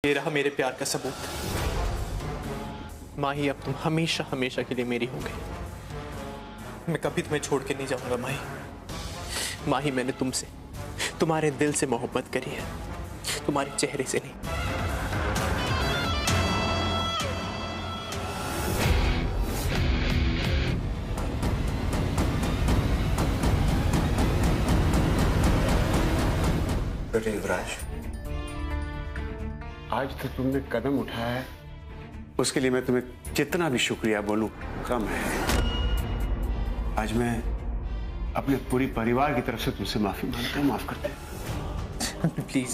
ये रहा मेरे प्यार का सबूत। माही, अब तुम हमेशा हमेशा के लिए मेरी हो गई। मैं कभी तुम्हें छोड़ के नहीं जाऊंगा माही। माही, मैंने तुमसे, तुम्हारे दिल से मोहब्बत करी है, तुम्हारे चेहरे से नहीं। बेटे युवराज, आज तक तुमने कदम उठाया है, उसके लिए मैं तुम्हें जितना भी शुक्रिया बोलूं कम है। आज मैं अपने पूरी परिवार की तरफ से तुमसे माफी मांगता हूं, माफ कर दे। प्लीज,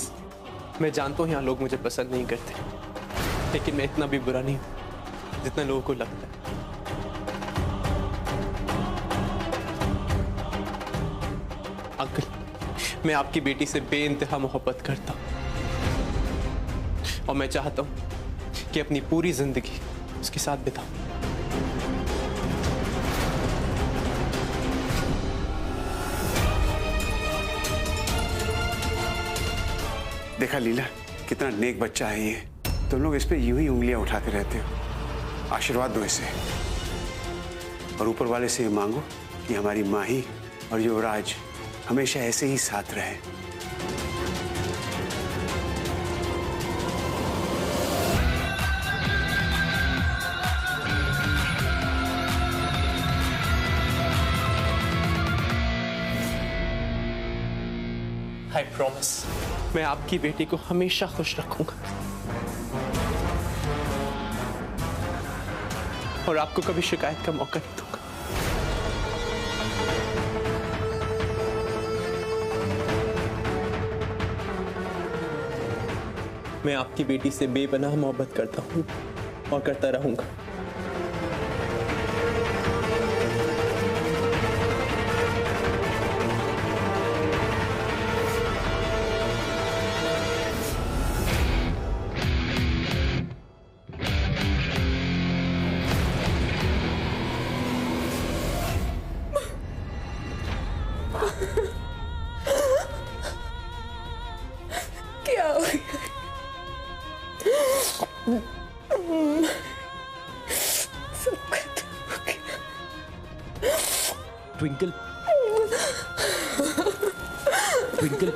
मैं जानता हूं यहाँ लोग मुझे पसंद नहीं करते, लेकिन मैं इतना भी बुरा नहीं हूं जितना लोगों को लगता है। अंकल, मैं आपकी बेटी से बेइंतहा मोहब्बत करता हूं और मैं चाहता हूं कि अपनी पूरी जिंदगी उसके साथ बिताऊं। देखा लीला, कितना नेक बच्चा है ये। तुम लोग इस पे यूं ही उंगलियां उठाते रहते हो। आशीर्वाद दो इसे, और ऊपर वाले से ये मांगो कि हमारी माही और युवराज हमेशा ऐसे ही साथ रहे। I promise, मैं आपकी बेटी को हमेशा खुश रखूंगा और आपको कभी शिकायत का मौका नहीं दूंगा। मैं आपकी बेटी से बेपनाह मोहब्बत करता हूं और करता रहूंगा। क्या हो गया? सब खत्म हो गया। ट्विंकल, ट्विंकल,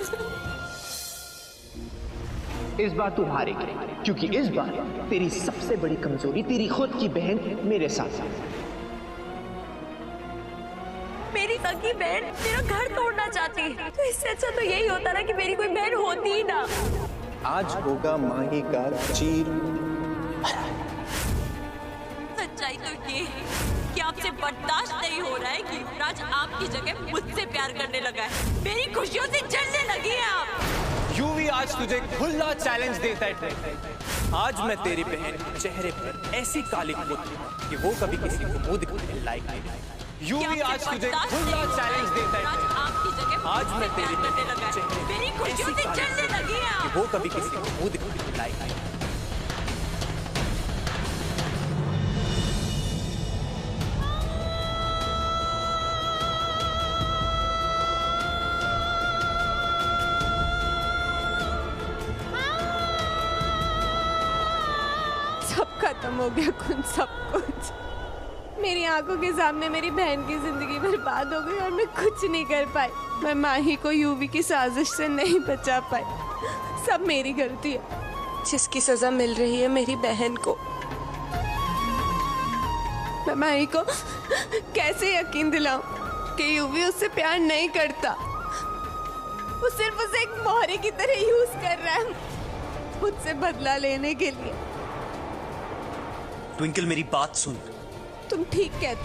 इस बार तू हारेगी, क्योंकि इस बार तेरी सबसे बड़ी कमजोरी तेरी खुद की बहन मेरे साथ है। मेरी सगी बहन मेरा घर तोड़ना चाहती है, तो इससे अच्छा तो यही होता ना कि मेरी कोई बहन होती ही ना। आज होगा माही का चीर। सच्चाई तो ये है कि आपसे बर्दाश्त नहीं हो रहा है कि युवराज आपकी जगह मुझसे प्यार करने लगा है। मेरी खुशियों से जलने लगी है आप। यूवी आज तुझे खुला चैलेंज देता है। आज मैं तेरी बहन के चेहरे पर ऐसी काली पोत कि वो कभी किसी को मुंह दिखाने लायक नहीं। यूवी आज तुझे खुला चैलेंज देता है। आपकी जगह आज मैं तेरी करने लगा है। मेरी खुशियों से जलने लगी है आप। कि वो कभी किसी को मुंह दिखाने लायक नहीं। सब खत्म हो गया, कुछ सब कुछ मेरी आंखों के सामने मेरी बहन की जिंदगी बर्बाद हो गई और मैं कुछ नहीं कर पाई। मैं माही को यूवी की साजिश से नहीं बचा पाई। सब मेरी गलती है। जिसकी सजा मिल रही है मेरी बहन को, मैं माही को कैसे यकीन दिलाऊं कि यूवी उससे प्यार नहीं करता। वो सिर्फ उसे एक मोहरे की तरह यूज कर रहा है मुझसे बदला लेने के लिए। ट्विंकल, मेरी बात सुन। तुम ठीक कहते,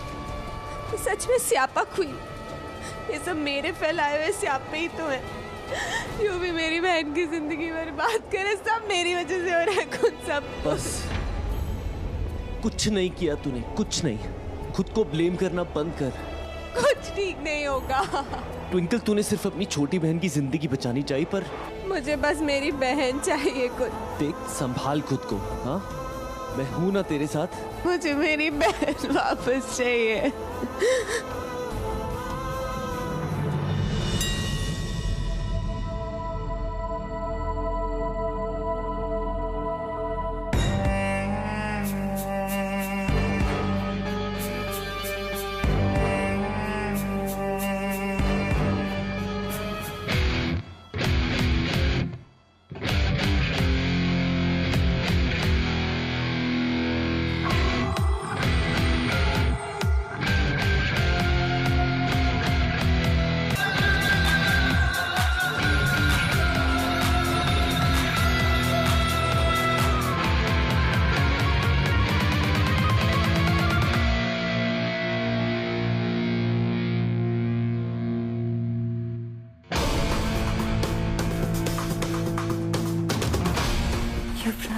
तो सच में स्यापा हुई। ये सब मेरे फैलाए हुए स्यापे ही तो है। यूं भी मेरी बहन की जिंदगी बर्बाद करे, सब मेरी वजह से हो रहा है। खुद सब बस, कुछ नहीं किया तूने, कुछ नहीं। खुद को ब्लेम करना बंद कर। कुछ ठीक नहीं होगा। ट्विंकल, तूने सिर्फ अपनी छोटी बहन की जिंदगी बचानी चाहिए, पर मुझे बस मेरी बहन चाहिए। कुछ देख, संभाल खुद को। हाँ, मैं हूं ना तेरे साथ। मुझे मेरी बहन वापस चाहिए।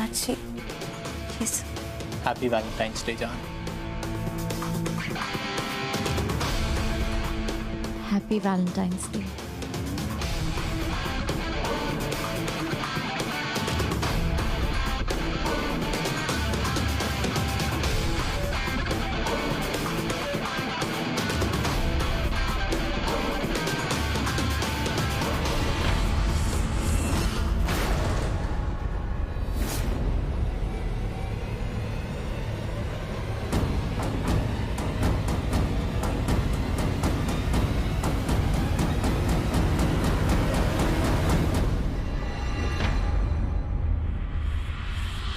Prachi, please. Happy Valentine's Day जान। Happy Valentine's Day.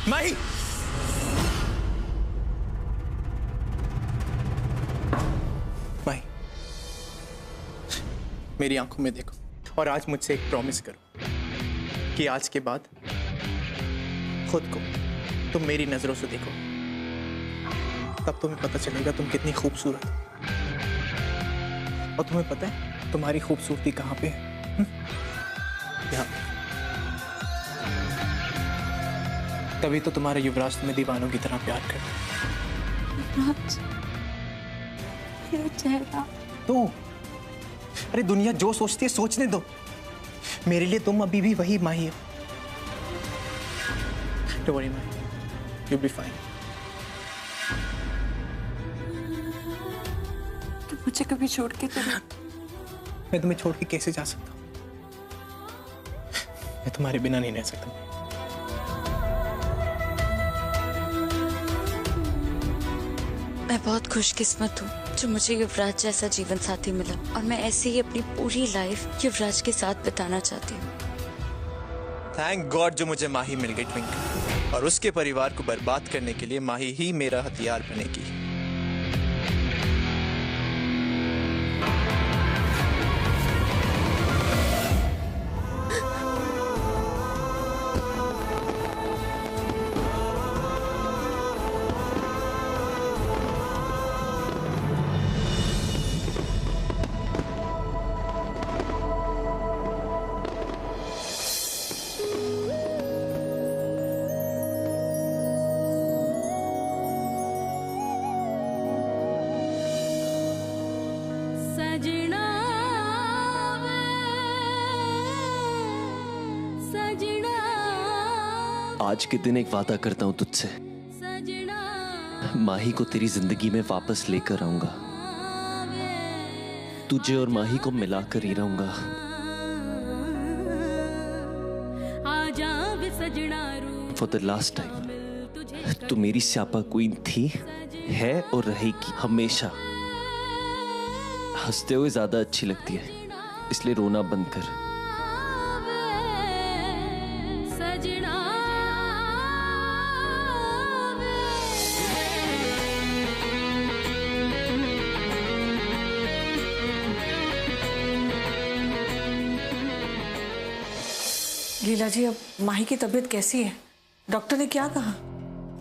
Mahi, Mahi, मेरी आंखों में देखो और आज मुझसे एक प्रॉमिस करो कि आज के बाद खुद को तुम मेरी नजरों से देखो, तब तुम्हें पता चलेगा तुम कितनी खूबसूरत हो। और तुम्हें पता है तुम्हारी खूबसूरती कहाँ पे है? यहाँ। तभी तो तुम्हारे युवराज तुम्हें दीवानों की तरह प्यार करता है। तो अरे दुनिया जो सोचती है सोचने दो, मेरे लिए तुम अभी भी वही माही हो। Don't worry, Mahi, you'll be fine। तो मुझे कभी छोड़ के तो मैं तुम्हें छोड़ के कैसे जा सकता हूँ? मैं तुम्हारे बिना नहीं रह सकता। मैं बहुत खुशकिस्मत हूँ जो मुझे युवराज जैसा जीवन साथी मिला, और मैं ऐसे ही अपनी पूरी लाइफ युवराज के साथ बिताना चाहती हूँ। थैंक गॉड जो मुझे माही मिल गई ट्विंकल, और उसके परिवार को बर्बाद करने के लिए माही ही मेरा हथियार बनेगी। आज के दिन एक वादा करता हूं तुझसे, माही को तेरी जिंदगी में वापस लेकर आऊंगा। तुझे और माही को मिलाकर ही रहूंगा। फॉर द लास्ट टाइम तू मेरी स्यापा क्वीन थी, है और रहेगी हमेशा। हंसते हुए ज्यादा अच्छी लगती है, इसलिए रोना बंद कर। लीला जी, अब माही की तबीयत कैसी है? डॉक्टर ने क्या कहा?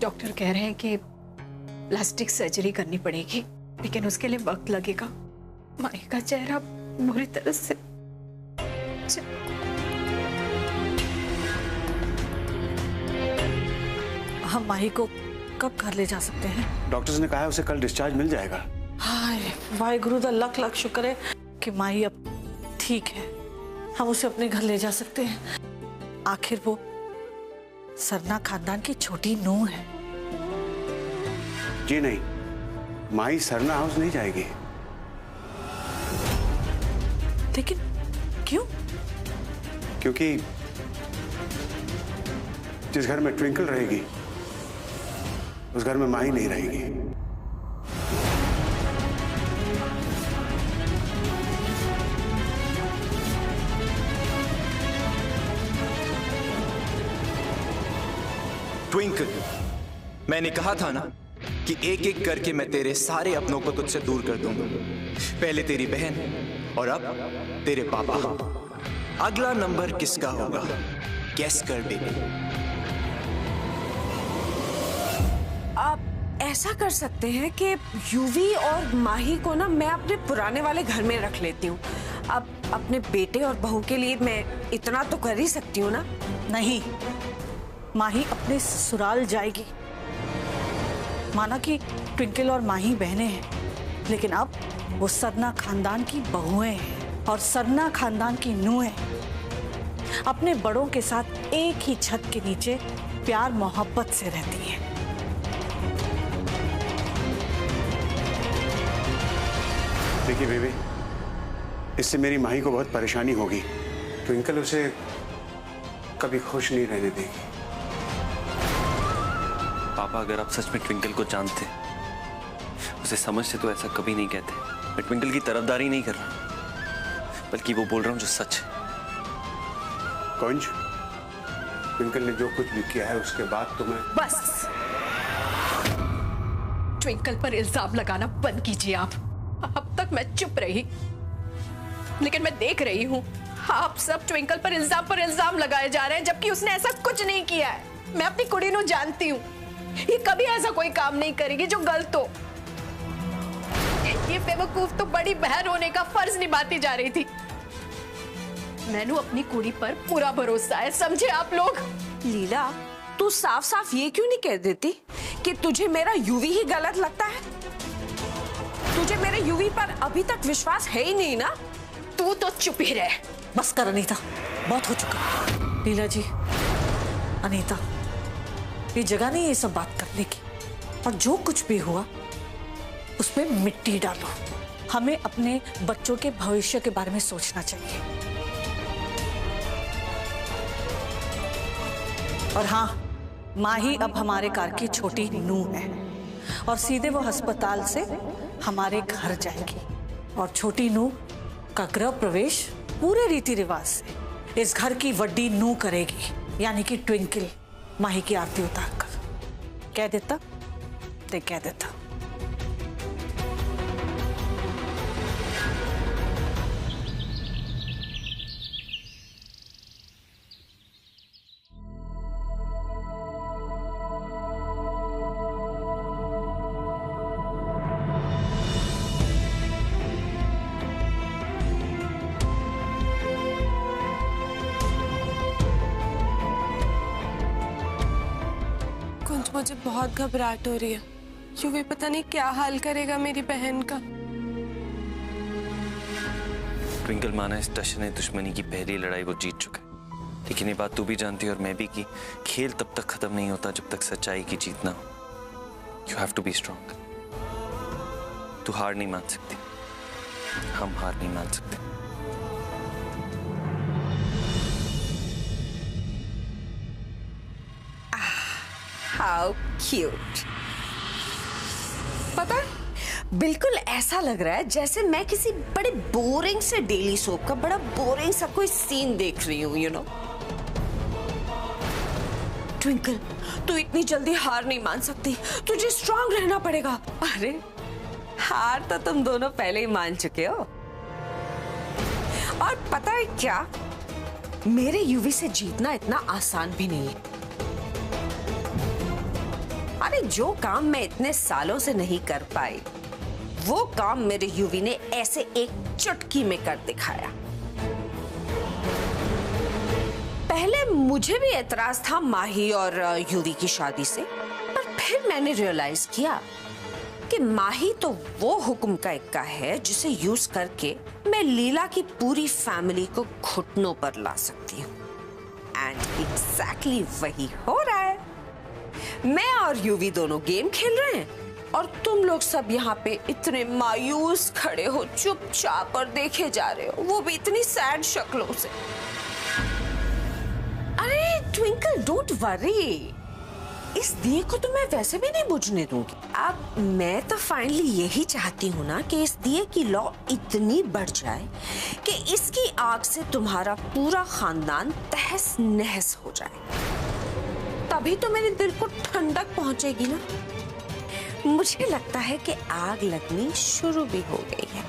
डॉक्टर कह रहे हैं कि प्लास्टिक सर्जरी करनी पड़ेगी, लेकिन उसके लिए वक्त लगेगा। माही का चेहरा बुरी तरह से हम माही को कब घर ले जा सकते हैं? डॉक्टर्स ने कहा है उसे कल डिस्चार्ज मिल जाएगा। हाय वाहिगुरु दा लख लख शुक्र है कि माही अब ठीक है। हम उसे अपने घर ले जा सकते हैं। आखिर वो सरना खानदान की छोटी नूंह है। जी नहीं, माही सरना हाउस नहीं जाएगी। लेकिन क्यों? क्योंकि जिस घर में ट्विंकल रहेगी उस घर में माही नहीं रहेगी। ट्विंकल, मैंने कहा था ना कि एक एक करके मैं तेरे सारे अपनों को तुझसे दूर कर दूंगा। पहले तेरी बहन और अब तेरे पापा। अगला नंबर किसका होगा? गेस कर बेबी। आप ऐसा कर सकते हैं कि यूवी और माही को ना मैं अपने पुराने वाले घर में रख लेती हूँ। अब अपने बेटे और बहू के लिए मैं इतना तो कर ही सकती हूँ ना। नहीं, माही अपने ससुराल जाएगी। माना कि ट्विंकल और माही बहनें हैं, लेकिन अब वो सरना खानदान की बहुएं हैं और सरना खानदान की नूहें अपने बड़ों के साथ एक ही छत के नीचे प्यार मोहब्बत से रहती हैं। देखिए बेबी, इससे मेरी माही को बहुत परेशानी होगी। ट्विंकल उसे कभी खुश नहीं रहने देगी। पापा, अगर आप सच में ट्विंकल को जानते, उसे समझते तो ऐसा कभी नहीं कहते। मैं ट्विंकल की तरफदारी नहीं कर रहा, बल्कि वो बोल रहा हूँ जो सच है। कौन? ट्विंकल ने जो कुछ भी किया है उसके बाद तो मैं... बस ट्विंकल पर इल्जाम लगाना बंद कीजिए आप। अब तक मैं चुप रही, लेकिन मैं देख रही हूँ आप सब ट्विंकल पर इल्जाम लगाए जा रहे हैं, जबकि उसने ऐसा कुछ नहीं किया है। मैं अपनी कुड़ी को जानती हूँ, ये कभी ऐसा कोई काम नहीं करेगी जो गलत हो। ये बेवकूफ तो बड़ी बहन होने का फर्ज निभाती जा रही थी। मैंने अपनी कुड़ी पर पूरा भरोसा है, समझे आप लोग? लीला, तू साफ साफ ये क्यों नहीं कह देती कि तुझे मेरा यूवी ही गलत लगता है? तुझे मेरे यूवी पर अभी तक विश्वास है ही नहीं ना? तू तो चुप ही रह। बस कर अनीता, बहुत हो चुका। लीला जी, अनीता, ये जगह नहीं ये सब बात करने की, और जो कुछ भी हुआ उसमें मिट्टी डालो। हमें अपने बच्चों के भविष्य के बारे में सोचना चाहिए। और हाँ, माही अब हमारे घर की छोटी नूह है और सीधे वो अस्पताल से हमारे घर जाएगी और छोटी नूह का गृह प्रवेश पूरे रीति रिवाज से इस घर की वड्डी नूह करेगी, यानी कि ट्विंकल माही की आरती उतार कर। कह देता ते कह देता। मुझे बहुत घबराहट हो रही है। यूवी पता नहीं क्या हाल करेगा मेरी बहन का। ट्विंकल माना इस टशन ने दुश्मनी की पहली लड़ाई को जीत चुका है, लेकिन ये बात तू भी जानती है और मैं भी कि खेल तब तक खत्म नहीं होता जब तक सच्चाई की जीत ना हो। You have to be strong. तू हार नहीं मान सकती, हम हार नहीं मान सकते। How cute. पता है, बिल्कुल ऐसा लग रहा है जैसे मैं किसी बड़े बोरिंग से डेली सोप का बड़ा बोरिंग सा कोई सीन देख रही हूँ, यू नो। ट्विंकल, तू इतनी जल्दी हार नहीं मान सकती, तुझे स्ट्रांग रहना पड़ेगा। अरे हार तो तुम दोनों पहले ही मान चुके हो। और पता है क्या, मेरे यूवी से जीतना इतना आसान भी नहीं है। अरे जो काम मैं इतने सालों से नहीं कर पाई, वो काम मेरे यूवी ने ऐसे एक चुटकी में कर दिखाया। पहले मुझे भी एतराज था माही और यूवी की शादी से, पर फिर मैंने रियलाइज किया कि माही तो वो हुक्म का इक्का है जिसे यूज करके मैं लीला की पूरी फैमिली को घुटनों पर ला सकती हूँ। एंड एग्जैक्टली वही हो रहा है। मैं और यूवी दोनों गेम खेल रहे हैं और तुम लोग सब यहाँ पे इतने मायूस खड़े हो, चुपचाप और देखे जा रहे हो, वो भी इतनी सैड शक्लों से। अरे ट्विंकल, डोंट वरी, इस दिए को तो मैं वैसे भी नहीं बुझने दूंगी। अब मैं तो फाइनली यही चाहती हूँ ना कि इस दिए की लौ इतनी बढ़ जाए कि इसकी आग से तुम्हारा पूरा खानदान तहस नहस हो जाए। तभी तो मेरे दिल को ठंडक पहुंचेगी ना। मुझे लगता है कि आग लगनी शुरू भी हो गई है।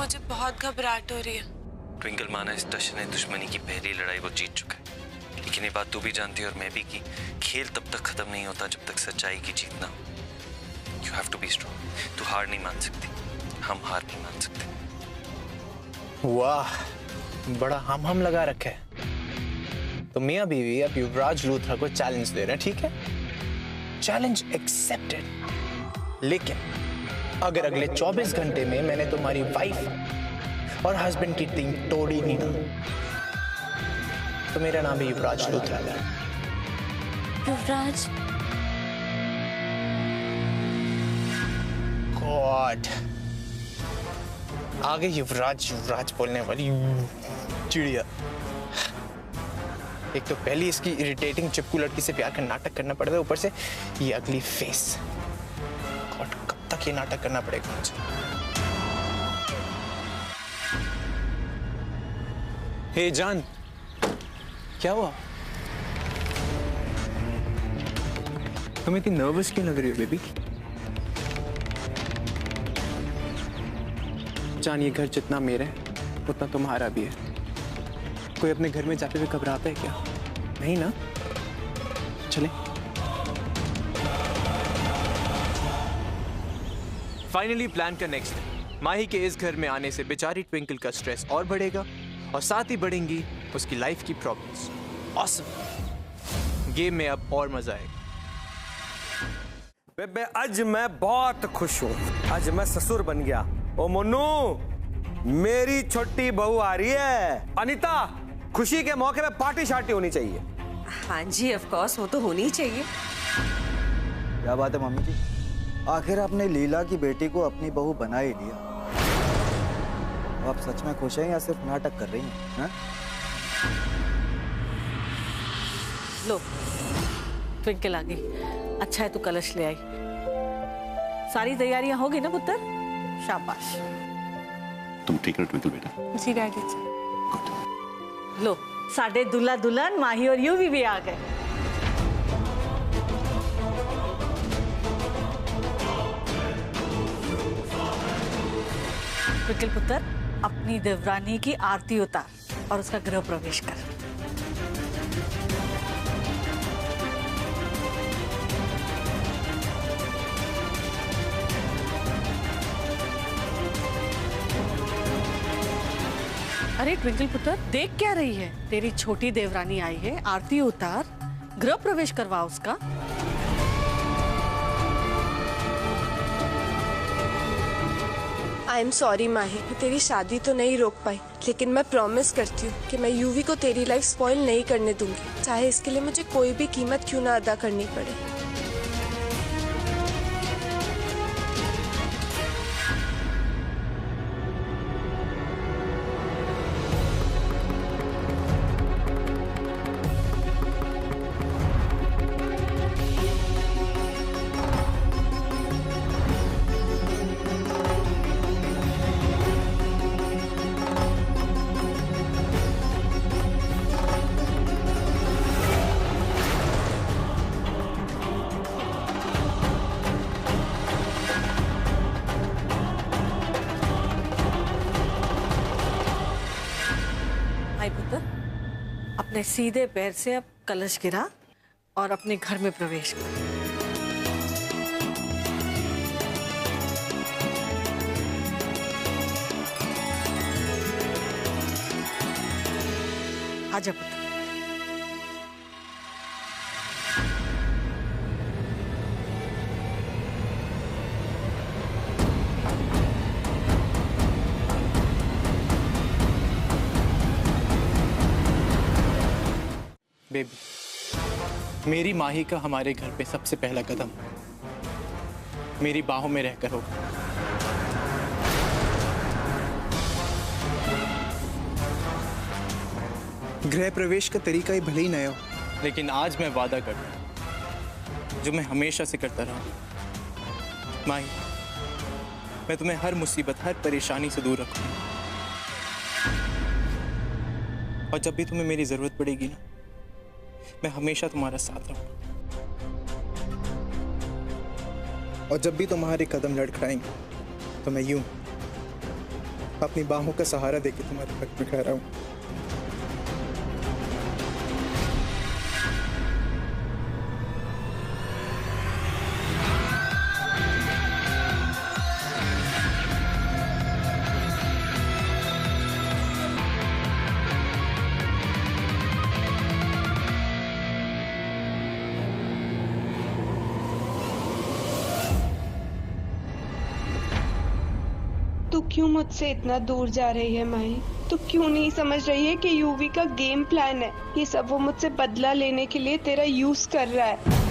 मुझे बहुत घबराहट हो रही है। ट्विंकल माना इस टशन दुश्मनी की पहली लड़ाई वो जीत चुका है, लेकिन ये बात तू भी जानती है और मैं भी कि खेल तब तक खत्म नहीं होता जब तक सच्चाई की जीत ना हो। You have to be strong. तू हार नहीं मान सकती, हम हार नहीं मान सकते। वाह, बड़ा हम लगा रखा है। तो मियां बीवी अब युवराज लूथरा को चैलेंज दे रहे हैं, ठीक है? Challenge accepted. लेकिन अगर अगले 24 घंटे में मैंने तुम्हारी वाइफ और हस्बैंड की टीम तोड़ी नहीं ना, तो मेरा नाम है युवराज लूथरा। युवराज? गॉड, आगे युवराज बोलने वाली चिड़िया। एक तो पहली इसकी इरिटेटिंग चिपकू लड़की से प्यार का नाटक करना पड़ता है, ऊपर से ये अगली फेस। गॉड, कब तक ये नाटक करना पड़ेगा मुझे? हे जान, क्या हुआ? तुम इतनी नर्वस क्यों लग रही हो बेबी? जान, ये घर जितना मेरा है उतना तुम्हारा भी है। कोई अपने घर में जाते हुए घबराता है क्या? नहीं ना? चले। फाइनली प्लान का नेक्स्ट है। माही के इस घर में आने से बेचारी ट्विंकल का स्ट्रेस और बढ़ेगा और साथ ही बढ़ेंगी उसकी लाइफ की प्रॉब्लम्स। ऑसम। गेम में अब और मजा आएगा। बेबे, आज मैं बहुत खुश हूँ। आज मैं ससुर बन गया। ओ मुन्नू, मेरी छोटी बहू आ रही है। अनीता, खुशी के मौके पे पार्टी शार्टी होनी चाहिए। हाँ जी, ऑफ कोर्स, वो तो होनी ही चाहिए। क्या बात है मम्मी जी, आखिर आपने लीला की बेटी को अपनी बहू बना ही लिया। आप सच में खुश हैं या सिर्फ नाटक कर रही हैं? लो, ट्विंकल आ गई। अच्छा है तू कलश ले आई। सारी तैयारियां होगी ना पुत्र? शाबाश। तुम ठीक हो ट्विंकल बेटा? जी डैडी जी। लो, साढ़े दूल्हा दुल्हन माही और यूवी भी आ गए। ट्विंकल पुत्र, अपनी देवरानी की आरती उतार और उसका गृह प्रवेश कर। अरे ट्विंकल पुत्र, देख क्या रही है? तेरी छोटी देवरानी आई है, आरती उतार, गृह प्रवेश करवा उसका। आई एम सॉरी माही, मैं तेरी शादी तो नहीं रोक पाई, लेकिन मैं प्रॉमिस करती हूँ कि मैं यूवी को तेरी लाइफ स्पॉइल नहीं करने दूंगी, चाहे इसके लिए मुझे कोई भी कीमत क्यों ना अदा करनी पड़े। अपने सीधे पैर से अब कलश गिरा और अपने घर में प्रवेश कर। आजा पुत्र। बेबी, मेरी माही का हमारे घर पे सबसे पहला कदम मेरी बाहों में रहकर होगा। गृह प्रवेश का तरीका ही भले ही नया हो, लेकिन आज मैं वादा करता हूं जो मैं हमेशा से करता रहा हूं। माही, मैं तुम्हें हर मुसीबत, हर परेशानी से दूर रखूंगा, और जब भी तुम्हें मेरी जरूरत पड़ेगी ना, मैं हमेशा तुम्हारा साथ रहूंगा। और जब भी तुम्हारे कदम लड़खड़ाएंगे तो मैं यूं अपनी बाहों का सहारा देके तुम्हारे तक भी खड़ा हूँ। तू क्यों मुझसे इतना दूर जा रही है माही? तू क्यों नहीं समझ रही है कि यूवी का गेम प्लान है? ये सब वो मुझसे बदला लेने के लिए तेरा यूज कर रहा है।